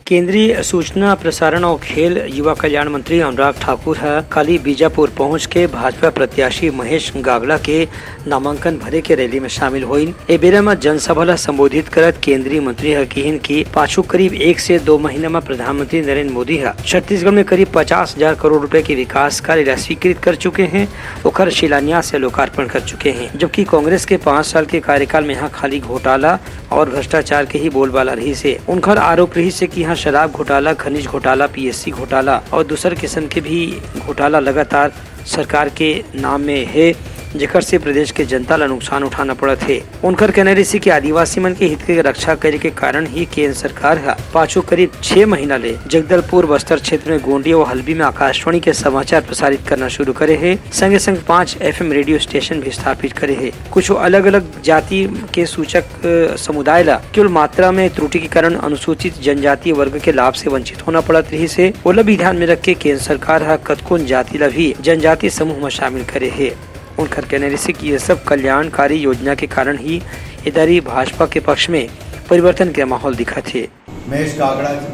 केंद्रीय सूचना प्रसारण और खेल युवा कल्याण मंत्री अनुराग ठाकुर कल बीजापुर पहुंच के भाजपा प्रत्याशी महेश गागड़ा के नामांकन भरे के रैली में शामिल हुई। ए बेरा में जनसभा ला संबोधित करत केंद्रीय मंत्री कहन की पाछू करीब 1 से 2 महीना में प्रधानमंत्री नरेंद्र मोदी छत्तीसगढ़ में करीब 50,000 करोड़ रुपए के विकास कार्य स्वीकृत कर चुके हैं, ओकर शिलान्यास से लोकार्पण कर चुके हैं। जबकि कांग्रेस के 5 साल के कार्यकाल में यहाँ खाली घोटाला और भ्रष्टाचार के ही बोलबाला रही से उनका आरोप रही से कि यहाँ शराब घोटाला, खनिज घोटाला, पीएससी घोटाला और दूसर किस्म के भी घोटाला लगातार सरकार के नाम में है, जेकर से प्रदेश के जनता ला नुकसान उठाना पड़त है। उनकर कहना रही कि आदिवासी मन के हित के रक्षा करे के कारण ही केंद्र सरकार पाछू करीब 6 महीना ले जगदलपुर बस्तर क्षेत्र में गोंडी और हल्बी में आकाशवाणी के समाचार प्रसारित करना शुरू करे है। संगे संग 5 FM रेडियो स्टेशन भी स्थापित करे है। कुछ अलग अलग जाति के सूचक समुदाय ला केवल मात्रा में त्रुटि के कारण अनुसूचित जनजातीय वर्ग के लाभ से वंचित होना पड़त रही से ओला भी ध्यान में रख के केंद्र सरकार कतकोन जाति ला भी जनजातीय समूह में शामिल करे है। उनका कहना है कि यह सब कल्याणकारी योजना के कारण ही इधर भाजपा के पक्ष में परिवर्तन का माहौल दिखा थे। महेश गागड़ा जी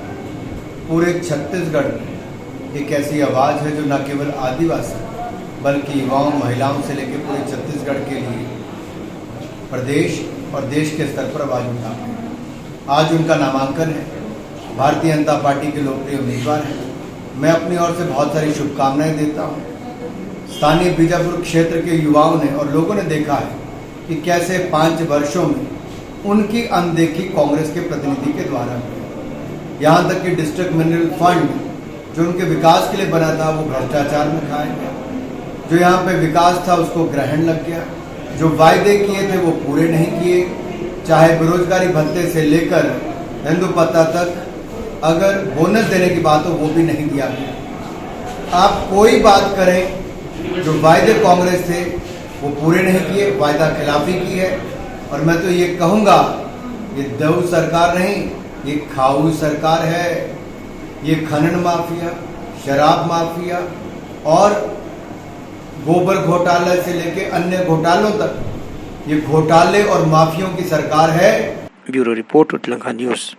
पूरे छत्तीसगढ़ में एक ऐसी आवाज़ है जो न केवल आदिवासी बल्कि युवाओं, महिलाओं से लेकर पूरे छत्तीसगढ़ के लिए प्रदेश और देश के स्तर पर आवाज़ उठाते हैं। आज उनका नामांकन है। भारतीय जनता पार्टी के लोकप्रिय उम्मीदवार हैं। मैं अपनी ओर से बहुत सारी शुभकामनाएं देता हूँ। स्थानीय बीजापुर क्षेत्र के युवाओं ने और लोगों ने देखा है कि कैसे 5 वर्षों में उनकी अनदेखी कांग्रेस के प्रतिनिधि के द्वारा हुई। यहाँ तक कि डिस्ट्रिक्ट मिनरल फंड जो उनके विकास के लिए बना था वो भ्रष्टाचार में खाया गया। जो यहाँ पे विकास था उसको ग्रहण लग गया। जो वायदे किए थे वो पूरे नहीं किए। चाहे बेरोजगारी भत्ते से लेकर हिंदू पत्ता तक अगर बोनस देने की बात हो वो भी नहीं दिया गया। आप कोई बात करें, जो वायदे कांग्रेस थे वो पूरे नहीं किए, वायदा खिलाफी की है। और मैं तो ये कहूँगा ये दऊ सरकार नहीं, ये खाऊ सरकार है। ये खनन माफिया, शराब माफिया और गोबर घोटाले से लेके अन्य घोटालों तक ये घोटाले और माफियों की सरकार है। ब्यूरो रिपोर्ट, उतलंगा न्यूज़।